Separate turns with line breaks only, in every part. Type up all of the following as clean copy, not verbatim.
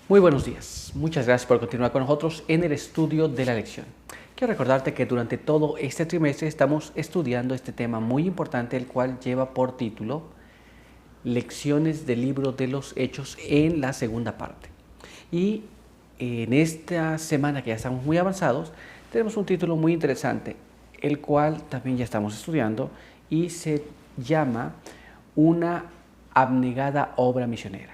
Muy buenos días. Muchas gracias por continuar con nosotros en el estudio de la lección. Quiero recordarte que durante todo este trimestre estamos estudiando este tema muy importante, el cual lleva por título Lecciones del libro de los Hechos en la segunda parte. Y en esta semana que ya estamos muy avanzados, tenemos un título muy interesante, el cual también ya estamos estudiando y se llama Una abnegada obra misionera.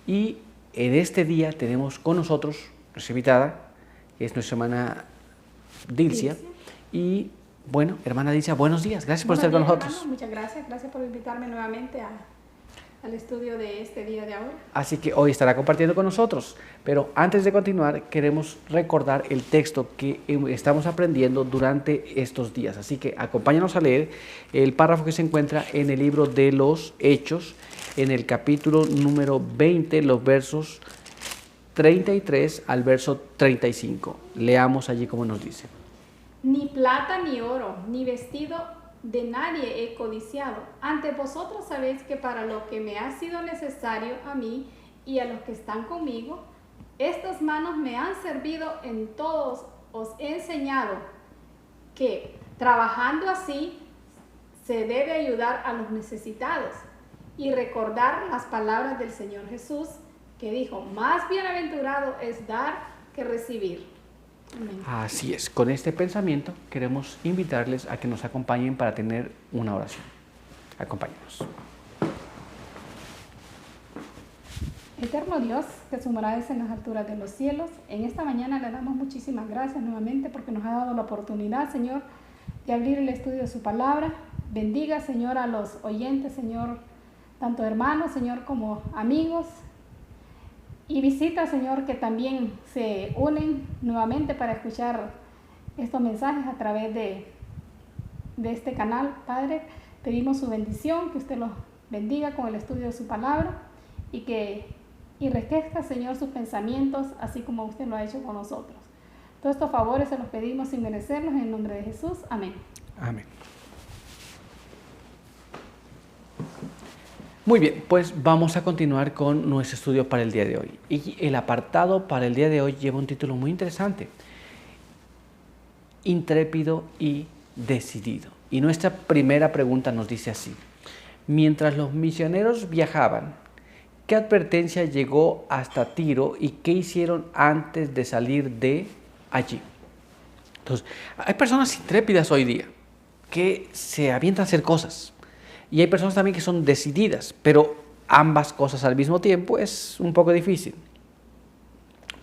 Y en este día tenemos con nosotros, nuestra invitada, que es nuestra hermana Dilcia. Y bueno, hermana Dilcia, buenos días, gracias por estar con nosotros.
Hermano, muchas gracias por invitarme nuevamente al estudio de este día de ahora.
Así que hoy estará compartiendo con nosotros. Pero antes de continuar, queremos recordar el texto que estamos aprendiendo durante estos días. Así que acompáñanos a leer el párrafo que se encuentra en el libro de los Hechos, en el capítulo número 20, los versos 33 al verso 35. Leamos allí como nos dice.
Ni plata ni oro, ni vestido de nadie he codiciado. Ante vosotros sabéis que para lo que me ha sido necesario a mí y a los que están conmigo, estas manos me han servido en todos. Os he enseñado que trabajando así se debe ayudar a los necesitados y recordar las palabras del Señor Jesús, que dijo: más bienaventurado es dar que recibir.
Amén. Así es, con este pensamiento queremos invitarles a que nos acompañen para tener una oración. Acompáñenos.
Eterno Dios, que su morada es en las alturas de los cielos, en esta mañana le damos muchísimas gracias nuevamente porque nos ha dado la oportunidad, Señor, de abrir el estudio de su palabra. Bendiga, Señor, a los oyentes, Señor, tanto hermanos, Señor, como amigos. Y visita, Señor, que también se unen nuevamente para escuchar estos mensajes a través de este canal. Padre, pedimos su bendición, que usted los bendiga con el estudio de su palabra y enriquezca, Señor, sus pensamientos, así como usted lo ha hecho con nosotros. Todos estos favores se los pedimos sin merecerlos, en el nombre de Jesús. Amén.
Amén. Muy bien, pues vamos a continuar con nuestro estudio para el día de hoy. Y el apartado para el día de hoy lleva un título muy interesante: Intrépido y decidido. Y nuestra primera pregunta nos dice así: mientras los misioneros viajaban, ¿qué advertencia llegó hasta Tiro y qué hicieron antes de salir de allí? Entonces, hay personas intrépidas hoy día que se avientan a hacer cosas. Y hay personas también que son decididas, pero ambas cosas al mismo tiempo es un poco difícil.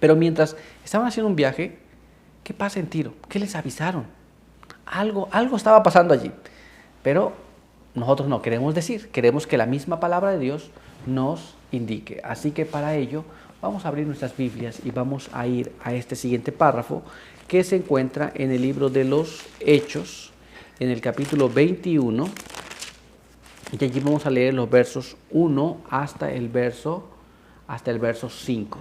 Pero mientras estaban haciendo un viaje, ¿qué pasa en Tiro? ¿Qué les avisaron? Algo estaba pasando allí. Pero nosotros no queremos decir, queremos que la misma palabra de Dios nos indique. Así que para ello vamos a abrir nuestras Biblias y vamos a ir a este siguiente párrafo que se encuentra en el libro de los Hechos, en el capítulo 21. Y allí vamos a leer los versos 1 hasta el verso 5.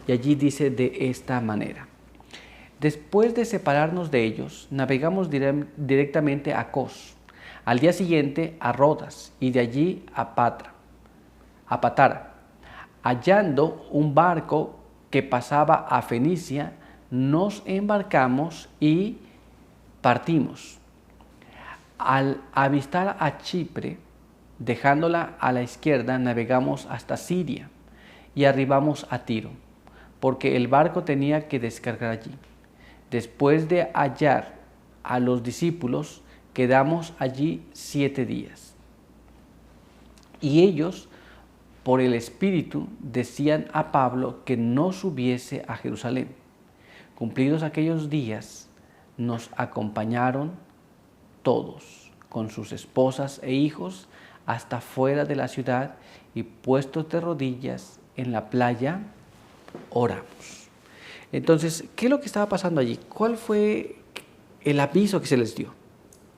Y allí dice de esta manera: después de separarnos de ellos, navegamos directamente a Cos, al día siguiente a Rodas y de allí a Patara. Hallando un barco que pasaba a Fenicia, nos embarcamos y partimos. Al avistar a Chipre, dejándola a la izquierda, navegamos hasta Siria y arribamos a Tiro, porque el barco tenía que descargar allí. Después de hallar a los discípulos, quedamos allí 7 días. Y ellos, por el Espíritu, decían a Pablo que no subiese a Jerusalén. Cumplidos aquellos días, nos acompañaron todos, con sus esposas e hijos, hasta fuera de la ciudad, y puestos de rodillas en la playa, oramos. Entonces, ¿qué es lo que estaba pasando allí? ¿Cuál fue el aviso que se les dio?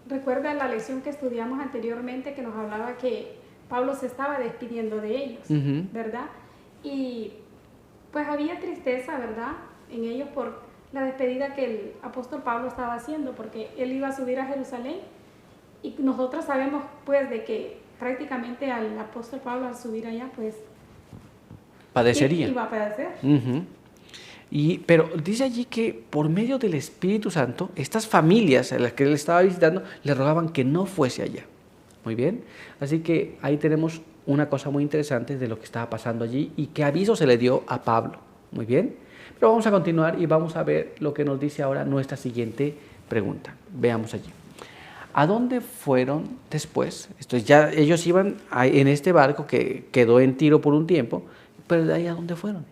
Recuerda la lección que estudiamos anteriormente, que nos hablaba que Pablo se estaba despidiendo de ellos, ¿verdad? Y pues había tristeza, ¿verdad?, en ellos por la despedida que el apóstol Pablo estaba haciendo, porque él iba a subir a Jerusalén. Y nosotros sabemos pues de que prácticamente al apóstol Pablo, al subir allá, pues
padecería.
Iba a padecer.
Ujú. Pero dice allí que por medio del Espíritu Santo, estas familias a las que él estaba visitando le rogaban que no fuese allá. Muy bien. Así que ahí tenemos una cosa muy interesante de lo que estaba pasando allí y qué aviso se le dio a Pablo. Muy bien. Pero vamos a continuar y vamos a ver lo que nos dice ahora nuestra siguiente pregunta. Veamos allí. ¿A dónde fueron después? Ya ellos iban en este barco que quedó en Tiro por un tiempo, pero de ahí ¿a dónde fueron?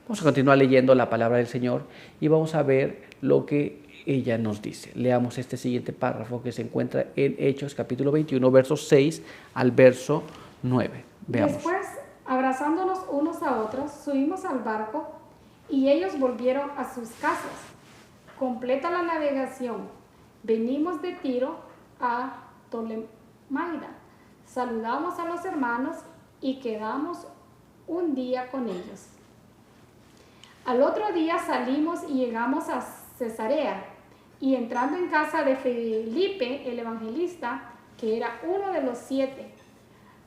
Vamos a continuar leyendo la palabra del Señor y vamos a ver lo que ella nos dice. Leamos este siguiente párrafo que se encuentra en Hechos capítulo 21, versos 6 al verso 9. Veamos.
Después, abrazándonos unos a otros, subimos al barco y ellos volvieron a sus casas. Completa la navegación. Venimos de Tiro a Ptolemaida. Saludamos a los hermanos y quedamos un día con ellos. Al otro día salimos y llegamos a Cesarea, y entrando en casa de Felipe, el evangelista, que era uno de los 7,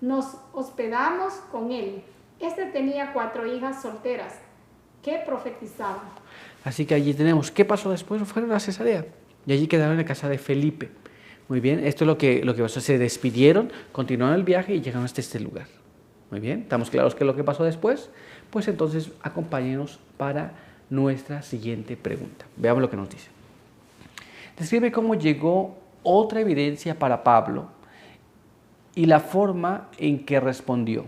nos hospedamos con él. Este tenía 4 hijas solteras que profetizaban.
Así que allí tenemos, ¿qué pasó después? Fueron a Cesarea y allí quedaron en la casa de Felipe. Muy bien, esto es lo que pasó. Se despidieron, continuaron el viaje y llegaron hasta este lugar. Muy bien, ¿estamos claros qué es lo que pasó después? Pues entonces acompáñenos para nuestra siguiente pregunta. Veamos lo que nos dice. Describe cómo llegó otra evidencia para Pablo y la forma en que respondió.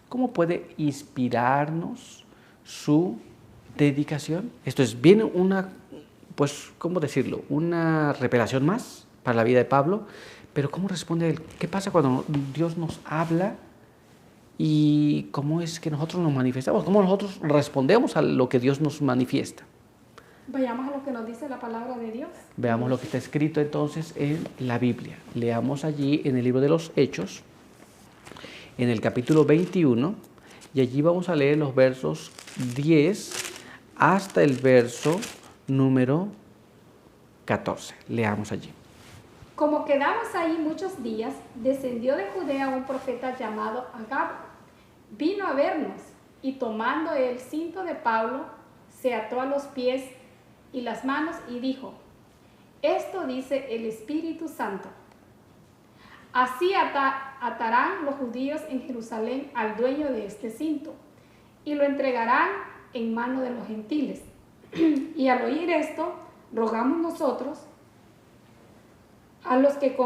¿Cómo puede inspirarnos su dedicación? Esto es bien una, pues, ¿cómo decirlo? Una revelación más para la vida de Pablo, pero ¿cómo responde él? ¿Qué pasa cuando Dios nos habla? ¿Y cómo es que nosotros nos manifestamos? ¿Cómo nosotros respondemos a lo que Dios nos manifiesta?
Vayamos a lo que nos dice la palabra de Dios.
Veamos lo que está escrito entonces en la Biblia. Leamos allí en el libro de los Hechos, en el capítulo 21, y allí vamos a leer los versos 10 hasta el verso número 14. Leamos allí.
Como quedamos ahí muchos días, descendió de Judea un profeta llamado Agabo. Vino a vernos y tomando el cinto de Pablo, se ató a los pies y las manos y dijo: esto dice el Espíritu Santo. Así atarán los judíos en Jerusalén al dueño de este cinto y lo entregarán en mano de los gentiles. Y al oír esto, rogamos nosotros a los que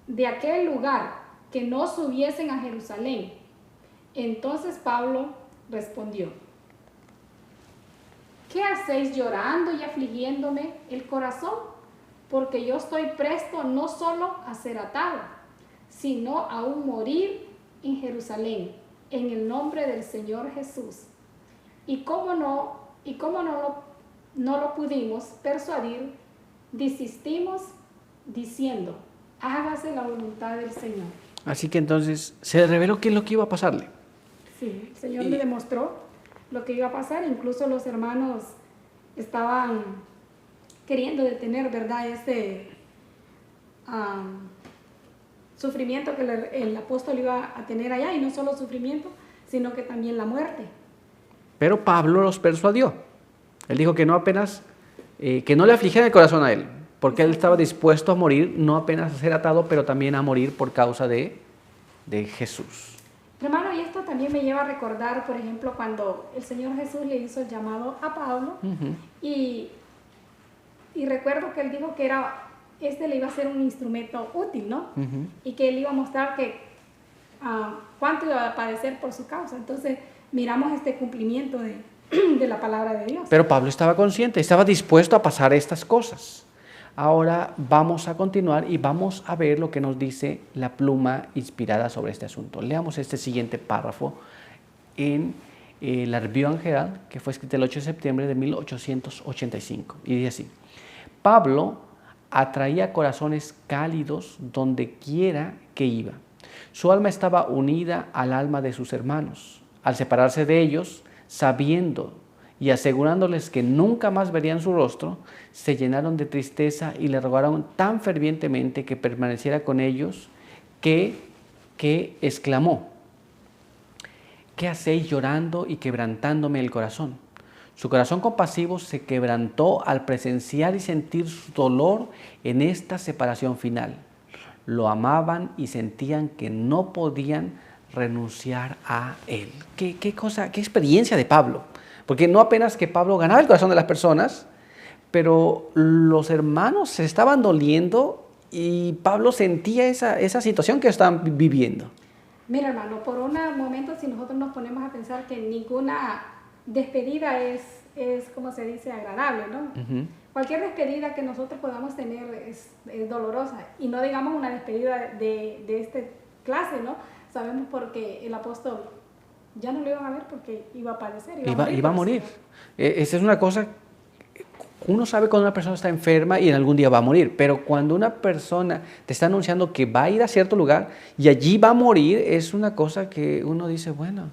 de aquel lugar que no subiesen a Jerusalén. Entonces Pablo respondió: ¿qué hacéis llorando y afligiéndome el corazón? Porque yo estoy presto no solo a ser atado, sino a aún morir en Jerusalén, en el nombre del Señor Jesús. Y como no lo pudimos persuadir, desistimos diciendo: hágase la voluntad del Señor.
Así que entonces se reveló qué es lo que iba a pasarle.
Sí, el Señor le demostró lo que iba a pasar. Incluso los hermanos estaban queriendo detener, ¿verdad?, ese sufrimiento que el apóstol iba a tener allá, y no solo sufrimiento, sino que también la muerte.
Pero Pablo los persuadió. Él dijo que no apenas, que no le afligiera el corazón a él, porque él estaba dispuesto a morir, no apenas a ser atado, pero también a morir por causa de Jesús.
Hermano, y esto también me lleva a recordar, por ejemplo, cuando el Señor Jesús le hizo el llamado a Pablo, y recuerdo que él dijo que le iba a ser un instrumento útil, ¿no? Y que él iba a mostrar cuánto iba a padecer por su causa. Entonces, miramos este cumplimiento de la palabra de Dios.
Pero Pablo estaba consciente, estaba dispuesto a pasar estas cosas. Ahora vamos a continuar y vamos a ver lo que nos dice la pluma inspirada sobre este asunto. Leamos este siguiente párrafo en la Review and Herald, que fue escrita el 8 de septiembre de 1885. Y dice así: Pablo atraía corazones cálidos donde quiera que iba. Su alma estaba unida al alma de sus hermanos. Al separarse de ellos, sabiendo y asegurándoles que nunca más verían su rostro, se llenaron de tristeza y le rogaron tan fervientemente que permaneciera con ellos que exclamó: ¿qué hacéis llorando y quebrantándome el corazón? Su corazón compasivo se quebrantó al presenciar y sentir su dolor en esta separación final. Lo amaban y sentían que no podían renunciar a él. ¿Qué experiencia de Pablo? Porque no apenas que Pablo ganaba el corazón de las personas, pero los hermanos se estaban doliendo y Pablo sentía esa situación que estaban viviendo.
Mira, hermano, por un momento, si nosotros nos ponemos a pensar que ninguna despedida es como se dice, agradable, ¿no? Uh-huh. Cualquier despedida que nosotros podamos tener es dolorosa. Y no digamos una despedida de esta clase, ¿no? Sabemos porque el apóstol ya no lo iban a ver porque iba a padecer.
Iba a morir. Esa es una cosa. Uno sabe cuando una persona está enferma y en algún día va a morir, pero cuando una persona te está anunciando que va a ir a cierto lugar y allí va a morir, es una cosa que uno dice, bueno,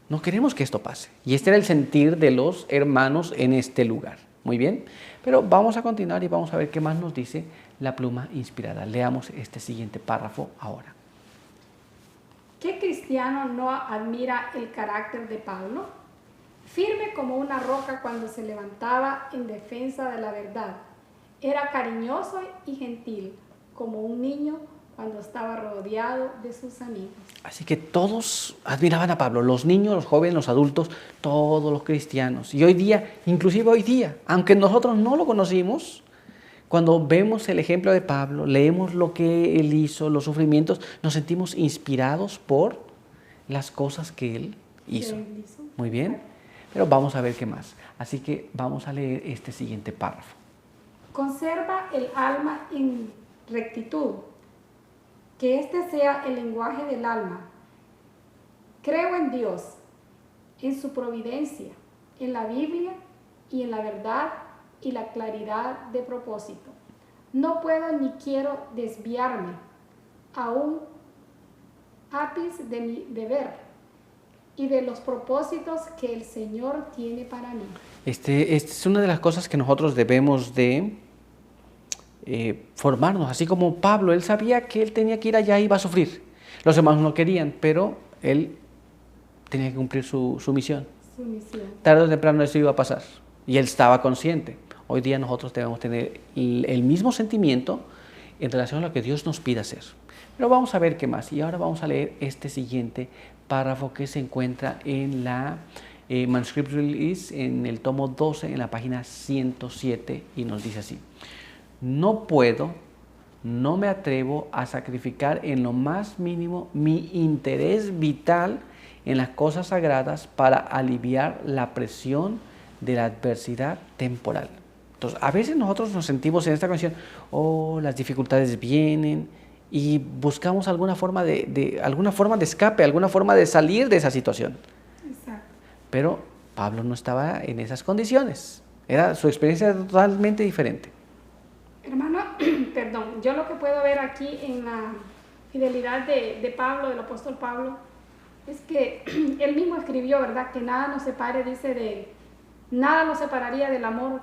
no queremos que esto pase. Y este era el sentir de los hermanos en este lugar. Muy bien, pero vamos a continuar y vamos a ver qué más nos dice la pluma inspirada. Leamos este siguiente párrafo ahora.
¿Qué cristiano no admira el carácter de Pablo? Firme como una roca cuando se levantaba en defensa de la verdad. Era cariñoso y gentil, como un niño cuando estaba rodeado de sus amigos.
Así que todos admiraban a Pablo, los niños, los jóvenes, los adultos, todos los cristianos. Y hoy día, inclusive hoy día, aunque nosotros no lo conocimos, cuando vemos el ejemplo de Pablo, leemos lo que él hizo, los sufrimientos, nos sentimos inspirados por las cosas que él hizo. Muy bien. Pero vamos a ver qué más. Así que vamos a leer este siguiente párrafo.
Conserva el alma en rectitud, que este sea el lenguaje del alma. Creo en Dios, en su providencia, en la Biblia y en la verdad y la claridad de propósito. No puedo ni quiero desviarme a un ápice de mi deber y de los propósitos que el Señor tiene para mí.
Este es una de las cosas que nosotros debemos de formarnos. Así como Pablo, él sabía que él tenía que ir allá y iba a sufrir. Los hermanos no querían, pero él tenía que cumplir su misión.
Su misión.
Tarde o temprano eso iba a pasar. Y él estaba consciente. Hoy día nosotros debemos tener el mismo sentimiento en relación a lo que Dios nos pide hacer. Pero vamos a ver qué más. Y ahora vamos a leer este siguiente párrafo que se encuentra en la Manuscript Release, en el tomo 12, en la página 107, y nos dice así: no puedo, no me atrevo a sacrificar en lo más mínimo mi interés vital en las cosas sagradas para aliviar la presión de la adversidad temporal. Entonces, a veces nosotros nos sentimos en esta condición, las dificultades vienen, y buscamos alguna forma de escape, alguna forma de salir de esa situación.
Exacto.
Pero Pablo no estaba en esas condiciones. Su experiencia era totalmente diferente.
Hermano, perdón, yo lo que puedo ver aquí en la fidelidad de Pablo, del apóstol Pablo, es que él mismo escribió, ¿verdad? Que nada nos separe, dice, nada nos separaría del amor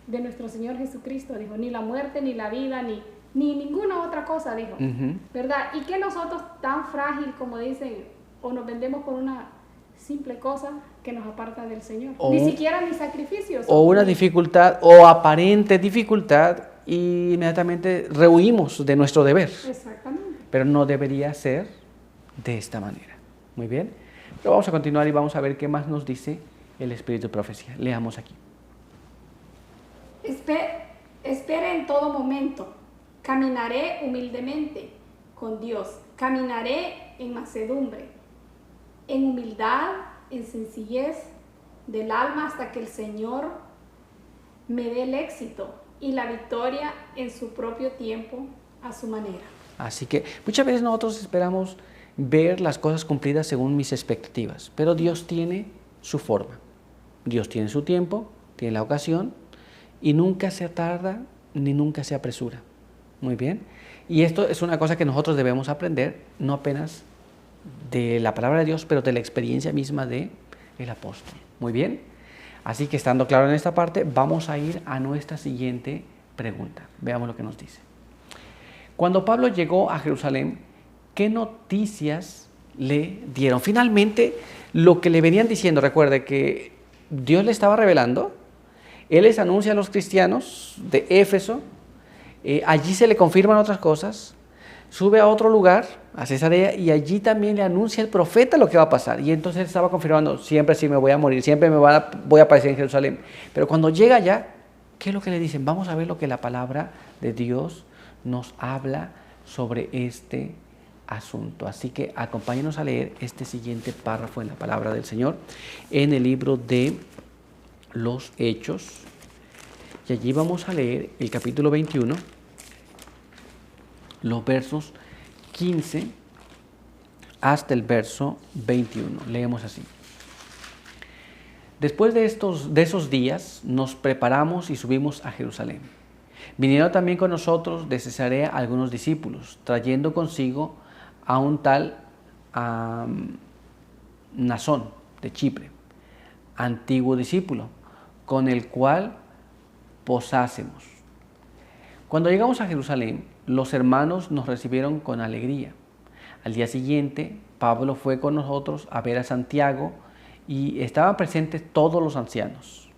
de nuestro Señor Jesucristo, dijo, ni la muerte, ni la vida, ni ninguna otra cosa, dijo, ¿verdad? Y que nosotros tan frágil, como dicen, o nos vendemos por una simple cosa que nos aparta del Señor. Ni siquiera ni sacrificios.
O una dificultad, o aparente dificultad, y inmediatamente rehuimos de nuestro deber.
Exactamente.
Pero no debería ser de esta manera. Muy bien. Pero vamos a continuar y vamos a ver qué más nos dice el Espíritu de Profecía. Leamos aquí.
Espere en todo momento. Caminaré humildemente con Dios. Caminaré en mansedumbre, en humildad, en sencillez del alma, hasta que el Señor me dé el éxito y la victoria en su propio tiempo, a su manera. Así
que muchas veces nosotros esperamos ver las cosas cumplidas según mis expectativas, pero Dios tiene su forma. Dios tiene su tiempo, tiene la ocasión, y nunca se tarda ni nunca se apresura. Muy bien. Y esto es una cosa que nosotros debemos aprender, no apenas de la palabra de Dios, pero de la experiencia misma del apóstol. Muy bien. Así que estando claro en esta parte, vamos a ir a nuestra siguiente pregunta. Veamos lo que nos dice. Cuando Pablo llegó a Jerusalén, ¿qué noticias le dieron. Finalmente, lo que le venían diciendo, recuerde que Dios le estaba revelando, Él les anuncia a los cristianos de Éfeso, allí se le confirman otras cosas, sube a otro lugar, a Cesarea, y allí también le anuncia el profeta lo que va a pasar. Y entonces él estaba confirmando, siempre sí me voy a morir, siempre voy a aparecer en Jerusalén. Pero cuando llega allá, ¿qué es lo que le dicen? Vamos a ver lo que la palabra de Dios nos habla sobre este asunto. Así que acompáñenos a leer este siguiente párrafo en la palabra del Señor, en el libro de los Hechos. Y allí vamos a leer el capítulo 21, los versos 15 hasta el verso 21. Leemos así. Después de esos días nos preparamos y subimos a Jerusalén. Vinieron también con nosotros de Cesarea algunos discípulos, trayendo consigo a un tal Mnasón de Chipre, antiguo discípulo, con el cual posásemos. Cuando llegamos a Jerusalén, los hermanos nos recibieron con alegría. Al día siguiente, Pablo fue con nosotros a ver a Santiago y estaban presentes todos los ancianos.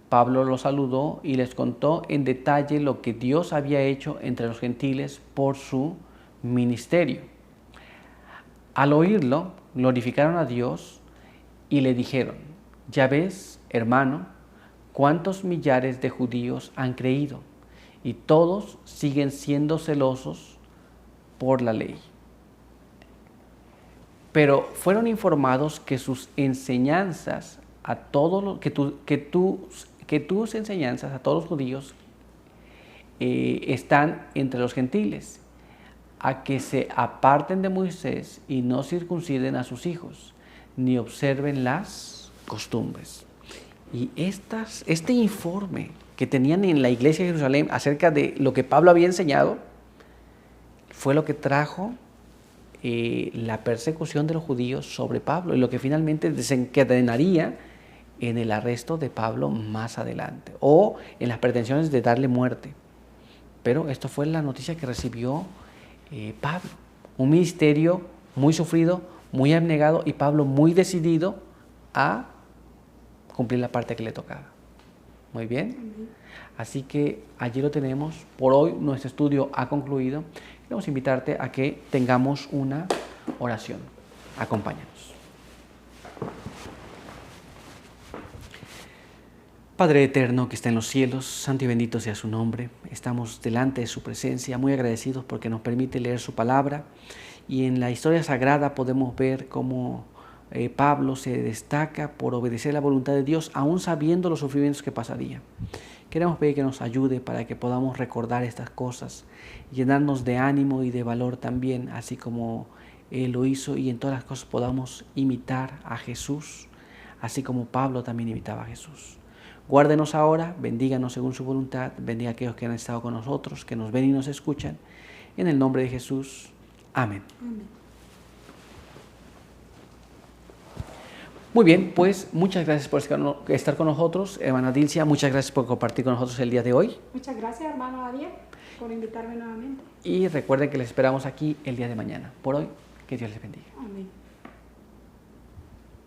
Pablo los saludó y les contó en detalle lo que Dios había hecho entre los gentiles por su ministerio. Al oírlo, glorificaron a Dios y le dijeron: ya ves, hermano, cuántos millares de judíos han creído, y todos siguen siendo celosos por la ley. Pero fueron informados que sus enseñanzas a todos tus enseñanzas a todos los judíos están entre los gentiles, a que se aparten de Moisés y no circunciden a sus hijos, ni observen las costumbres. Y este informe que tenían en la iglesia de Jerusalén acerca de lo que Pablo había enseñado fue lo que trajo la persecución de los judíos sobre Pablo, y lo que finalmente desencadenaría en el arresto de Pablo más adelante, o en las pretensiones de darle muerte. Pero esto fue la noticia que recibió Pablo, un ministerio muy sufrido, muy abnegado, y Pablo muy decidido a cumplir la parte que le tocaba. Muy bien. Así que allí lo tenemos. Por hoy nuestro estudio ha concluido. Queremos invitarte a que tengamos una oración. Acompáñanos. Padre eterno que está en los cielos, santo y bendito sea su nombre. Estamos delante de su presencia, muy agradecidos porque nos permite leer su palabra, y en la historia sagrada podemos ver cómo Pablo se destaca por obedecer la voluntad de Dios, aún sabiendo los sufrimientos que pasaría. Queremos pedir que nos ayude para que podamos recordar estas cosas, llenarnos de ánimo y de valor también, así como Él lo hizo, y en todas las cosas podamos imitar a Jesús, así como Pablo también imitaba a Jesús. Guárdenos ahora, bendíganos según su voluntad, bendiga a aquellos que han estado con nosotros, que nos ven y nos escuchan. En el nombre de Jesús. Amén.
Amén.
Muy bien, pues muchas gracias por estar con nosotros. Hermana Dilcia, muchas gracias por compartir con nosotros el día de hoy.
Muchas gracias, hermano Ariel, por invitarme nuevamente.
Y recuerden que les esperamos aquí el día de mañana. Por hoy, que Dios les bendiga.
Amén.